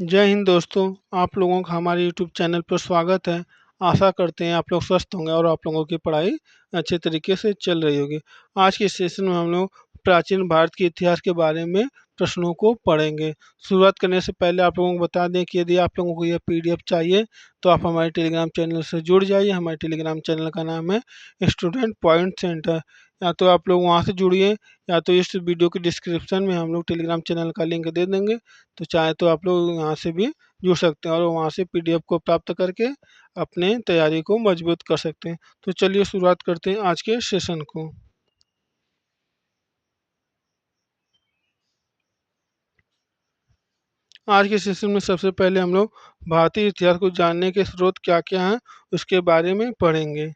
जय हिंद दोस्तों। आप लोगों का हमारे यूट्यूब चैनल पर स्वागत है। आशा करते हैं आप लोग स्वस्थ होंगे और आप लोगों की पढ़ाई अच्छे तरीके से चल रही होगी। आज के सेशन में हम लोग प्राचीन भारत के इतिहास के बारे में प्रश्नों को पढ़ेंगे। शुरुआत करने से पहले आप लोगों को बता दें कि यदि आप लोगों को यह पीडीएफ चाहिए तो आप हमारे टेलीग्राम चैनल से जुड़ जाइए। हमारे टेलीग्राम चैनल का नाम है स्टूडेंट पॉइंट सेंटर। या तो आप लोग वहाँ से जुड़िए या तो इस वीडियो के डिस्क्रिप्शन में हम लोग टेलीग्राम चैनल का लिंक दे देंगे। तो चाहे तो आप लोग यहाँ से भी जुड़ सकते हैं और वहाँ से पीडीएफ को प्राप्त करके अपने तैयारी को मजबूत कर सकते हैं। तो चलिए शुरुआत करते हैं आज के सेशन को। आज के सेशन में सबसे पहले हम लोग भारतीय इतिहास को जानने के स्रोत क्या क्या हैं उसके बारे में पढ़ेंगे।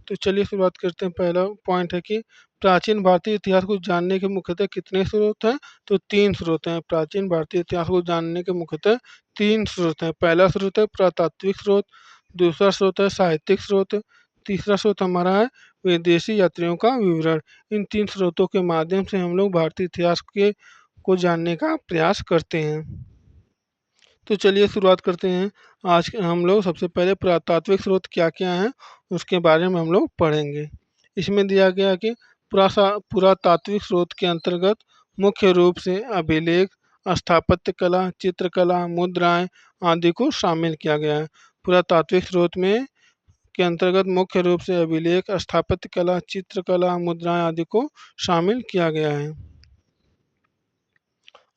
तो चलिए शुरुआत करते हैं। पहला पॉइंट है कि प्राचीन भारतीय इतिहास को जानने के मुख्यतः कितने स्रोत हैं। तो तीन स्रोत हैं। प्राचीन भारतीय इतिहास को जानने के मुख्यतः तीन स्रोत हैं। पहला स्रोत है पुरातात्विक स्रोत, दूसरा स्रोत है साहित्यिक स्रोत, तीसरा स्रोत हमारा है विदेशी यात्रियों का विवरण। इन तीन स्रोतों के माध्यम से हम लोग भारतीय इतिहास के को जानने का प्रयास करते हैं। तो चलिए शुरुआत करते हैं। आज हम लोग सबसे पहले पुरातात्विक स्रोत क्या क्या हैं उसके बारे में हम लोग पढ़ेंगे। इसमें दिया गया कि पुरातात्विक स्रोत के अंतर्गत मुख्य रूप से अभिलेख, स्थापत्य कला, चित्रकला, मुद्राएं आदि को शामिल किया गया है। पुरातात्विक स्रोत में के अंतर्गत मुख्य रूप से अभिलेख, स्थापत्य कला, चित्रकला, मुद्राएं आदि को शामिल किया गया है।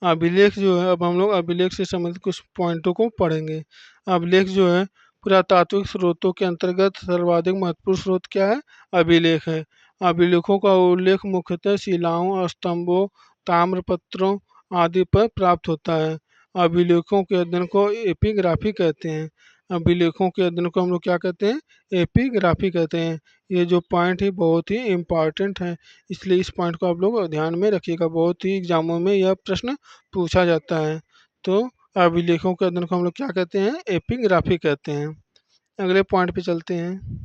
अभिलेख जो है, अब हम लोग अभिलेख से संबंधित कुछ पॉइंटों को पढ़ेंगे। अभिलेख जो है पुरातात्विक स्रोतों के अंतर्गत सर्वाधिक महत्वपूर्ण स्रोत क्या है? अभिलेख है। अभिलेखों का उल्लेख मुख्यतः शिलाओं, स्तंभों, ताम्रपत्रों आदि पर प्राप्त होता है। अभिलेखों के अध्ययन को एपिग्राफी कहते हैं। अभिलेखों के अध्ययन को हम लोग क्या कहते हैं? एपिग्राफी कहते हैं। ये जो पॉइंट है बहुत ही इम्पॉर्टेंट है, इसलिए इस पॉइंट को आप लोग ध्यान में रखिएगा। बहुत ही एग्जामों में यह प्रश्न पूछा जाता है। तो अभिलेखों के अध्ययन को हम लोग क्या कहते हैं? एपिग्राफी कहते हैं। अगले पॉइंट पे चलते हैं।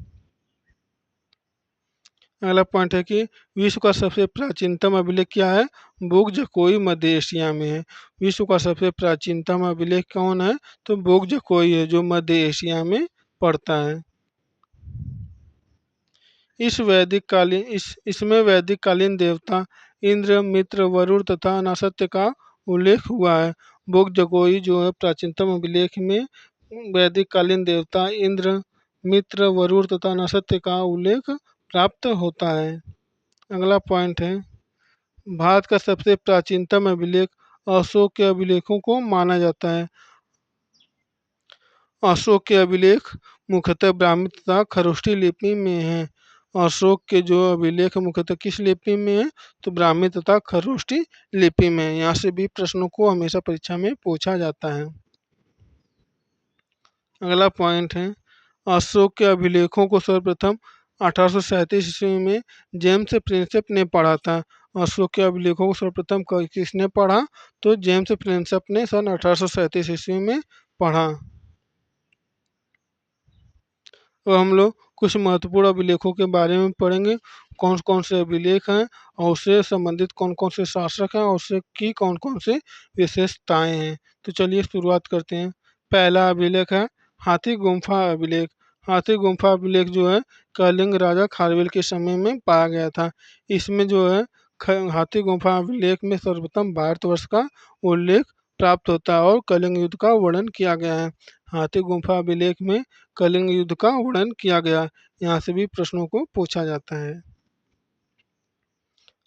अगला पॉइंट है कि विश्व का सबसे प्राचीनतम अभिलेख क्या है? बुक-जकोई मध्य एशिया में है। विश्व का सबसे प्राचीनतम अभिलेख कौन है? तो बुक-जकोई है जो मध्य एशिया में पड़ता है। इसमें वैदिक कालीन देवता इंद्र, मित्र, वरुण तथा नक्षत्र का उल्लेख हुआ है। बुक-जकोई जो है प्राचीनतम अभिलेख में वैदिक कालीन देवता इंद्र, मित्र, वरुण तथा नक्षत्र का उल्लेख प्राप्त होता है। अगला पॉइंट है भारत का सबसे प्राचीनतम अभिलेख अशोक के अभिलेखों को माना जाता है। अशोक के अभिलेख मुख्यतः ब्राह्मी तथा खरोष्ठी लिपि में हैं। अशोक के जो अभिलेख मुख्यतः किस लिपि में है? तो ब्राह्मी तथा खरोष्ठी लिपि में। यहाँ से भी प्रश्नों को हमेशा परीक्षा में पूछा जाता है। अगला पॉइंट है अशोक के अभिलेखों को सर्वप्रथम 1837 ईस्वी में जेम्स प्रिंसेप ने पढ़ा था। अशोक के अभिलेखों को सर्वप्रथम किसने पढ़ा? तो जेम्स प्रिंसेप ने सन 1837 ईस्वी में पढ़ा। तो हम लोग कुछ महत्वपूर्ण अभिलेखों के बारे में पढ़ेंगे। कौन कौन से अभिलेख हैं और उससे संबंधित कौन कौन से शासक हैं और उससे की कौन कौन से विशेषताएं हैं। तो चलिए शुरुआत करते हैं। पहला अभिलेख है हाथी गुम्फा अभिलेख। हाथी गुम्फा अभिलेख जो है कलिंग राजा खारवेल के समय में पाया गया था। इसमें जो है हाथी गुम्फा अभिलेख में सर्वप्रथम भारतवर्ष का उल्लेख प्राप्त होता है और कलिंग युद्ध का वर्णन किया गया है। हाथी गुम्फा अभिलेख में कलिंग युद्ध का वर्णन किया गया। यहाँ से भी प्रश्नों को पूछा जाता है।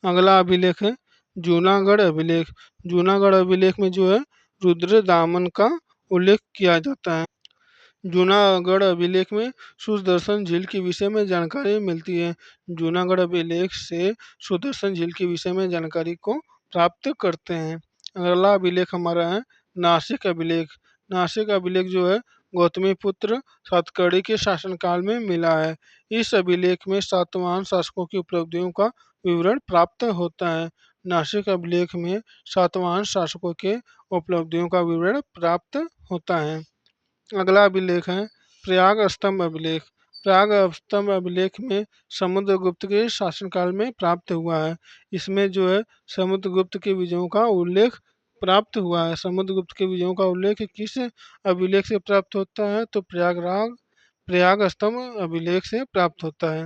अगला अभिलेख है जूनागढ़ अभिलेख। जूनागढ़ अभिलेख में जो है रुद्रदामन का उल्लेख किया जाता है। जूनागढ़ अभिलेख में सुदर्शन झील के विषय में जानकारी मिलती है। जूनागढ़ अभिलेख से सुदर्शन झील के विषय में जानकारी को प्राप्त करते हैं। अगला अभिलेख हमारा है नासिक अभिलेख। नासिक अभिलेख जो है गौतमीपुत्र सातकर्णी के शासनकाल में मिला है। इस अभिलेख में सातवाहन शासकों की उपलब्धियों का विवरण प्राप्त होता है। नासिक अभिलेख में सातवाहन शासकों के उपलब्धियों का विवरण प्राप्त होता है। अगला अभिलेख है प्रयाग स्तंभ अभिलेख। प्रयाग स्तंभ अभिलेख में समुद्रगुप्त के शासनकाल में प्राप्त हुआ है। इसमें जो है समुद्रगुप्त के विजयों का उल्लेख प्राप्त हुआ है। समुद्रगुप्त के विजयों का उल्लेख किस अभिलेख से प्राप्त होता है? तो प्रयाग स्तंभ अभिलेख से प्राप्त होता है।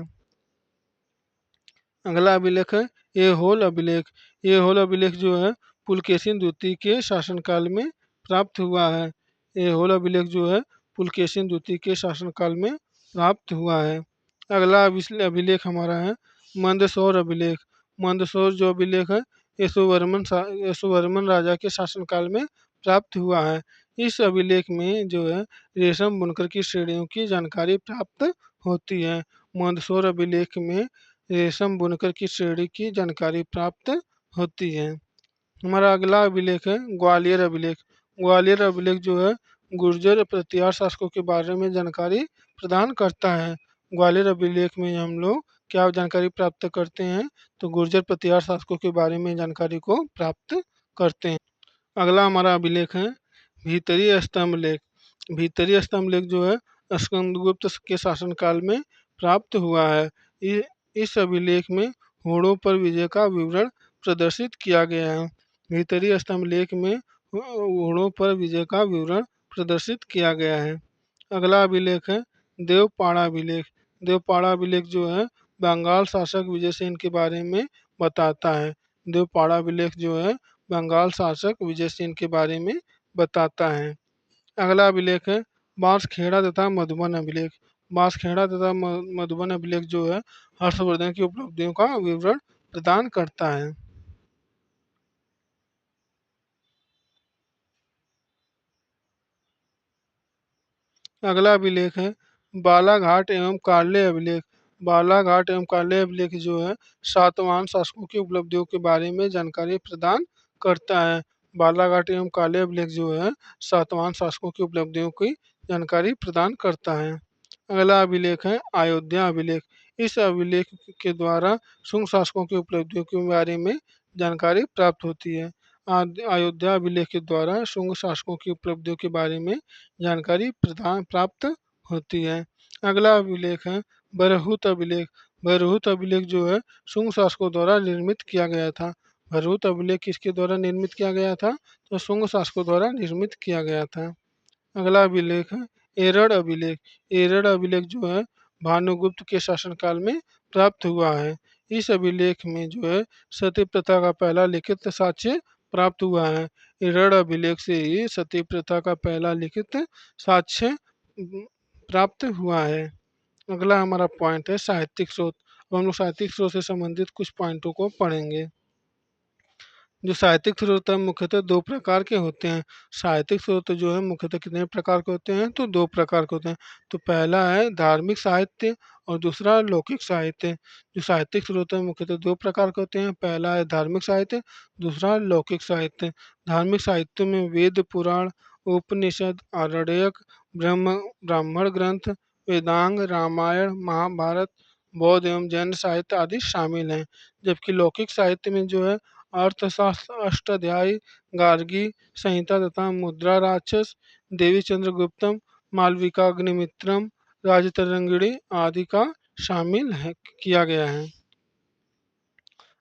अगला अभिलेख है ऐहोल अभिलेख। ऐहोल अभिलेख जो है पुलकेशिन द्वितीय के शासनकाल में प्राप्त हुआ है। ऐहोल अभिलेख जो है पुलकेशिन द्वितीय के शासनकाल में प्राप्त हुआ है। अगला अभिलेख हमारा है मंदसौर अभिलेख। मंदसौर जो अभिलेख है यशोवर्मन राजा के शासनकाल में प्राप्त हुआ है। इस अभिलेख में जो है रेशम बुनकर की श्रेणियों की जानकारी प्राप्त होती है। मंदसौर अभिलेख में रेशम बुनकर की श्रेणी की जानकारी प्राप्त होती है। हमारा अगला अभिलेख है ग्वालियर अभिलेख। ग्वालियर अभिलेख जो है गुर्जर प्रतिहार शासकों के बारे में जानकारी प्रदान करता है। ग्वालियर अभिलेख में हम लोग क्या जानकारी प्राप्त करते हैं? तो गुर्जर प्रतिहार शासकों के बारे में जानकारी को प्राप्त करते हैं। अगला हमारा अभिलेख है भीतरी स्तंभ लेख। भीतरी स्तंभ लेख जो है स्कंदगुप्त के शासनकाल में प्राप्त हुआ है। इस अभिलेख में होड़ों पर विजय का विवरण प्रदर्शित किया गया है। भीतरी स्तंभ लेख में होड़ों पर विजय का विवरण प्रदर्शित किया गया है। अगला अभिलेख है देवपाड़ा अभिलेख। देवपाड़ा अभिलेख जो है बंगाल शासक विजयसेन के बारे में बताता है। देवपाड़ा अभिलेख जो है बंगाल शासक विजयसेन के बारे में बताता है। अगला अभिलेख है बांसखेड़ा तथा मधुबन अभिलेख। बांसखेड़ा तथा मधुबन अभिलेख जो है हर्षवर्धन की उपलब्धियों का विवरण प्रदान करता है। अगला अभिलेख है बालाघाट एवं कार्ले अभिलेख। बालाघाट एवं कार्ले अभिलेख जो है सातवाहन शासकों की उपलब्धियों के बारे में जानकारी प्रदान करता है। बालाघाट एवं कार्ले अभिलेख जो है सातवाहन शासकों की उपलब्धियों की जानकारी प्रदान करता है। अगला अभिलेख है अयोध्या अभिलेख। इस अभिलेख के द्वारा शुंग शासकों की उपलब्धियों के बारे में जानकारी प्राप्त होती है। अयोध्या अभिलेख के द्वारा शुंग शासकों की उपलब्धियों के बारे में जानकारी प्रदान प्राप्त होती है। अगला अभिलेख है बरहुत अभिलेख। बरहुत अभिलेख जो है शुंग शासकों द्वारा निर्मित किया गया था। बरहुत अभिलेख किसके द्वारा निर्मित किया गया था? तो शुंग शासकों द्वारा निर्मित किया गया था। अगला अभिलेख है एरड़ अभिलेख। एरड़ अभिलेख जो है भानुगुप्त के शासनकाल में प्राप्त हुआ है। इस अभिलेख में जो है सती प्रथा का पहला लिखित साक्ष्य प्राप्त हुआ है। एरड़ अभिलेख से ही सती प्रथा का पहला लिखित साक्ष्य प्राप्त हुआ है। अगला हमारा पॉइंट है साहित्यिक स्रोत। अब हम लोग साहित्यिक स्रोत से संबंधित कुछ पॉइंटों को पढ़ेंगे। जो साहित्यिक स्रोत है मुख्यतः दो प्रकार के होते हैं। साहित्यिक स्रोत जो है मुख्यतः कितने प्रकार के होते हैं? तो दो प्रकार के होते हैं। तो पहला है धार्मिक साहित्य और दूसरा लौकिक साहित्य। जो साहित्यिक स्रोत है मुख्यतः दो प्रकार के होते हैं। पहला है धार्मिक साहित्य, दूसरा लौकिक साहित्य। धार्मिक साहित्य में वेद पुराण, उपनिषद, आरण्यक, ब्राह्मण ग्रंथ, वेदांग, रामायण, महाभारत, बौद्ध एवं जैन साहित्य आदि शामिल हैं। जबकि लौकिक साहित्य में जो है अर्थशास्त्र, अष्टाध्यायी, गार्गी संहिता तथा मुद्रा राक्षस, देवी चंद्रगुप्तम, मालविकाग्निमित्रम, राजतरंगिणी आदि का शामिल है किया गया है।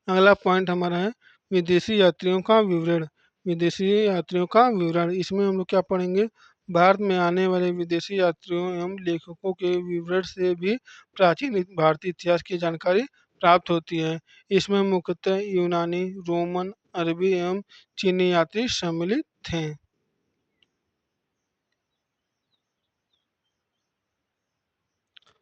अगला पॉइंट हमारा है विदेशी यात्रियों का विवरण। विदेशी यात्रियों का विवरण इसमें हम लोग क्या पढ़ेंगे? भारत में आने वाले विदेशी यात्रियों एवं लेखकों के विवरण से भी प्राचीन भारतीय इतिहास की जानकारी प्राप्त होती है। इसमें मुख्यतः यूनानी, रोमन, अरबी एवं चीनी यात्री सम्मिलित थे।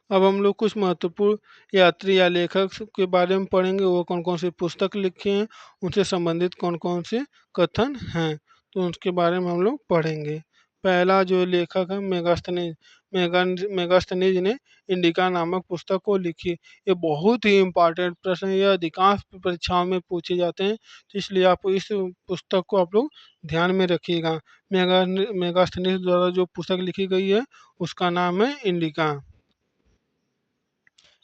अब हम लोग कुछ महत्वपूर्ण यात्री या लेखक के बारे में पढ़ेंगे। वो कौन कौन सी पुस्तक लिखे हैं, उनसे संबंधित कौन कौन से कथन हैं, तो उसके बारे में हम लोग पढ़ेंगे। पहला जो लेखक है मेगास्थनीज ने इंडिका नामक पुस्तक को लिखी। ये बहुत ही इम्पोर्टेंट प्रश्न है, यह अधिकांश परीक्षाओं में पूछे जाते हैं, तो इसलिए आप इस पुस्तक को आप लोग ध्यान में रखिएगा। मेगास्थनीज द्वारा जो पुस्तक लिखी गई है उसका नाम है इंडिका।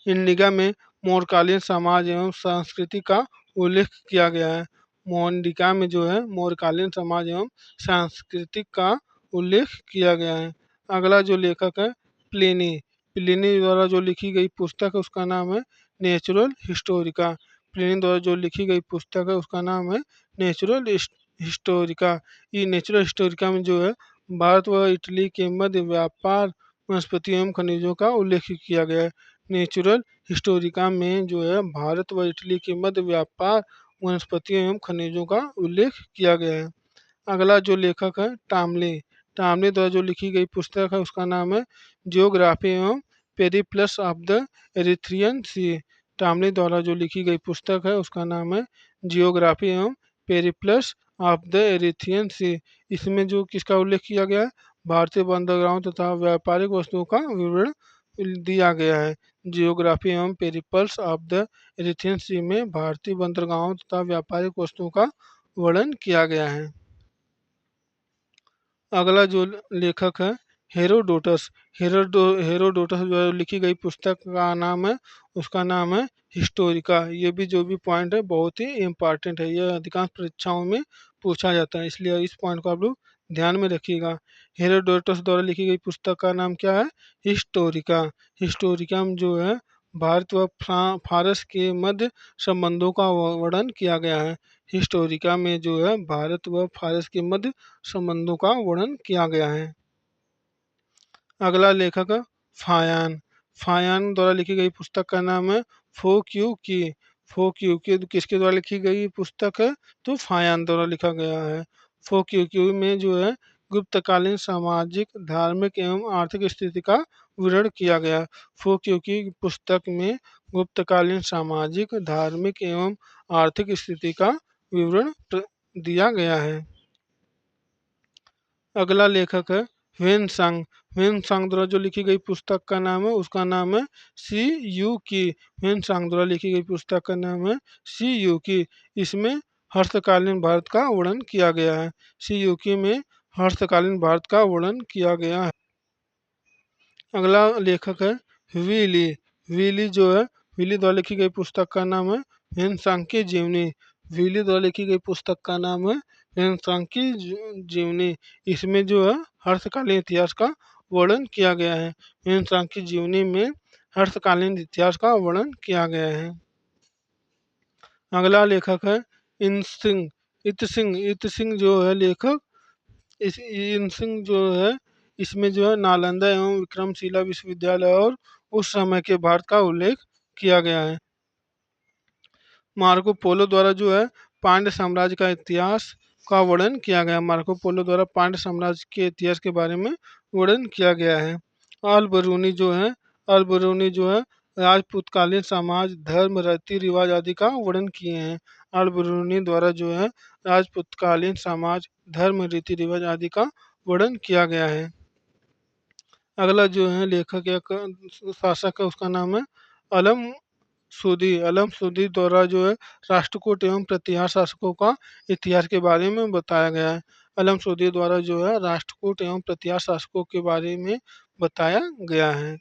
इंडिका में मौर्यकालीन समाज एवं संस्कृति का उल्लेख किया गया है। इंडिका में जो है मौर्यकालीन समाज एवं सांस्कृतिक का उल्लेख किया गया है। अगला जो लेखक है प्लिनी। प्लिनी द्वारा जो लिखी गई पुस्तक है उसका नाम है नेचुरल हिस्टोरिका। प्लिनी द्वारा जो लिखी गई पुस्तक है उसका नाम है नेचुरल हिस्टोरिका। ये नेचुरल हिस्टोरिका में जो है भारत व इटली के मध्य व्यापार वनस्पतियों एवं खनिजों का उल्लेख किया गया है। नेचुरल हिस्टोरिका में जो है भारत व इटली के मध्य व्यापार वनस्पतियों एवं खनिजों का उल्लेख किया गया है। अगला जो लेखक है टामले। टामले द्वारा जो लिखी गई पुस्तक है उसका नाम है जियोग्राफी एवं पेरिप्लस ऑफ द एरिथ्रियन सी। टामले द्वारा जो लिखी गई पुस्तक है उसका नाम है जियोग्राफी एवं पेरिप्लस ऑफ द एरिथ्रियन सी। इसमें जो किसका उल्लेख किया गया है, भारतीय बंदरगाहों तथा व्यापारिक वस्तुओं का विवरण दिया गया है। जियोग्राफी एवं पेरिप्लस ऑफ द एरिथ्रियन सी में भारतीय बंदरगाहों तथा व्यापारिक वस्तुओं का वर्णन किया गया है। अगला जो लेखक है हेरोडोटस। हेरोडोटस जो लिखी गई पुस्तक का नाम है उसका नाम है हिस्टोरिका। ये भी जो भी पॉइंट है बहुत ही इम्पॉर्टेंट है, ये अधिकांश परीक्षाओं में पूछा जाता है, इसलिए इस पॉइंट को आप लोग ध्यान में रखिएगा। हेरोडोटस द्वारा लिखी गई पुस्तक का नाम क्या है, हिस्टोरिका। हिस्टोरिका में जो है भारत व फारस के मध्य संबंधों का वर्णन किया गया है। हिस्टोरिका में जो है भारत व फारस के मध्य संबंधों का वर्णन किया गया है। अगला लेखक है फायान। फायान द्वारा लिखी गई पुस्तक का नाम है फो क्यू की। फो क्यू की किसके द्वारा लिखी गई पुस्तक है, तो फायान द्वारा लिखा गया है। फो क्यू क्यू में जो है गुप्तकालीन सामाजिक धार्मिक एवं आर्थिक स्थिति का विवरण किया गया है। फो क्यू की पुस्तक में गुप्तकालीन सामाजिक धार्मिक एवं आर्थिक स्थिति का विवरण दिया गया है। अगला लेखक है ह्वेनसांग। ह्वेनसांग द्वारा जो लिखी गई पुस्तक का नाम है उसका नाम है सी यू की। ह्वेनसांग द्वारा लिखी गई पुस्तक का नाम है सी यू की। इसमें हस्तकालीन भारत का वर्णन किया गया है। सी यू की में हस्तकालीन भारत का वर्णन किया गया है। अगला लेखक है विली। विली जो है विली द्वारा लिखी गई पुस्तक का नाम है ह्वेनसांग की जीवनी। विली द्वारा लिखी गई पुस्तक का नाम है ह्वेनसांग की जीवनी। इसमें जो है हर्षकालीन इतिहास का वर्णन किया गया है। ह्वेनसांग की जीवनी में हर्षकालीन इतिहास का वर्णन किया गया है। अगला लेखक है इन सिंह। इत सिंह। इत सिंह जो है लेखक, इस इन सिंह जो है इसमें जो है नालंदा एवं विक्रमशिला विश्वविद्यालय और उस समय के भारत का उल्लेख किया गया है। मार्को पोलो द्वारा जो है पांड्य साम्राज्य का इतिहास का वर्णन किया गया। मार्को पोलो द्वारा पांड्य साम्राज्य के इतिहास के बारे में वर्णन किया गया है। अल बरूनी जो है, अल बरूनी जो है राजपूतकालीन समाज धर्म रीति रिवाज आदि का वर्णन किए हैं। अल बरूनी द्वारा जो है राजपूतकालीन समाज धर्म रीति रिवाज आदि का वर्णन किया गया है। अगला जो है लेखक या शासक है उसका नाम है अलम सूदी। अलम सूदी द्वारा जो है राष्ट्रकूट एवं प्रतिहार शासकों का इतिहास के बारे में बताया गया है। अलम सूदी द्वारा जो है राष्ट्रकूट एवं प्रतिहार शासकों के बारे में बताया गया है।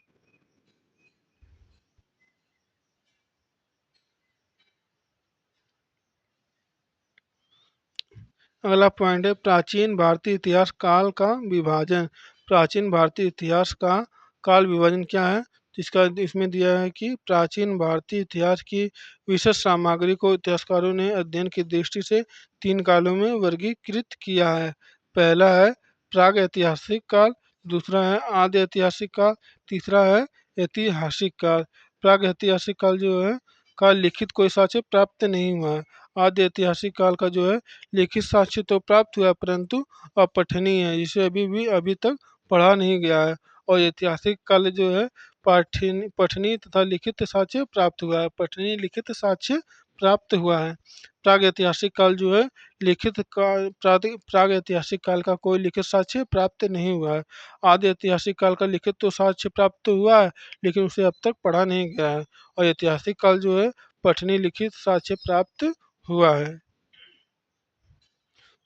अगला पॉइंट है प्राचीन भारतीय इतिहास काल का विभाजन। प्राचीन भारतीय इतिहास का काल विभाजन क्या है, इसका इसमें दिया है कि प्राचीन भारतीय इतिहास की विशेष सामग्री को इतिहासकारों ने अध्ययन की दृष्टि से तीन कालों में वर्गीकृत किया है। पहला है प्राग ऐतिहासिक काल, दूसरा है आदि ऐतिहासिक काल, तीसरा है ऐतिहासिक काल। प्राग ऐतिहासिक काल जो है का लिखित कोई साक्ष्य प्राप्त नहीं हुआ है। आदि ऐतिहासिक काल का जो है लिखित साक्ष्य तो प्राप्त हुआ परंतु अपठनीय है, जिसे अभी तक पढ़ा नहीं गया है। और ऐतिहासिक काल जो है पठनीय तथा लिखित साक्ष्य प्राप्त हुआ है। पठनीय लिखित साक्ष्य प्राप्त हुआ है। प्राग ऐतिहासिक काल जो है लिखित काल प्राग ऐतिहासिक काल का कोई लिखित साक्ष्य प्राप्त नहीं हुआ है। आदि ऐतिहासिक काल का लिखित तो साक्ष्य प्राप्त हुआ है लेकिन उसे अब तक पढ़ा नहीं गया है। और ऐतिहासिक काल जो है पठनीय लिखित साक्ष्य प्राप्त हुआ है।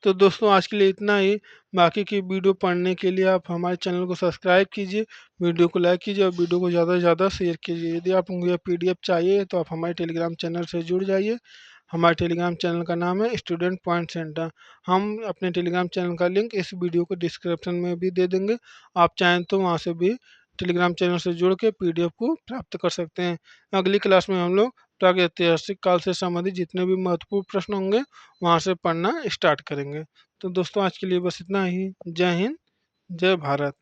तो दोस्तों आज के लिए इतना ही। बाकी की वीडियो पढ़ने के लिए आप हमारे चैनल को सब्सक्राइब कीजिए, वीडियो को लाइक कीजिए और वीडियो को ज़्यादा से ज़्यादा शेयर कीजिए। यदि आपको यह पीडीएफ चाहिए तो आप हमारे टेलीग्राम चैनल से जुड़ जाइए। हमारे टेलीग्राम चैनल का नाम है स्टूडेंट पॉइंट सेंटर। हम अपने टेलीग्राम चैनल का लिंक इस वीडियो को डिस्क्रिप्शन में भी दे देंगे। आप चाहें तो वहाँ से भी टेलीग्राम चैनल से जुड़ के पीडीएफ को प्राप्त कर सकते हैं। अगली क्लास में हम लोग प्रागैतिहासिक काल से संबंधित जितने भी महत्वपूर्ण प्रश्न होंगे वहाँ से पढ़ना स्टार्ट करेंगे। तो दोस्तों आज के लिए बस इतना ही। जय हिंद, जय भारत।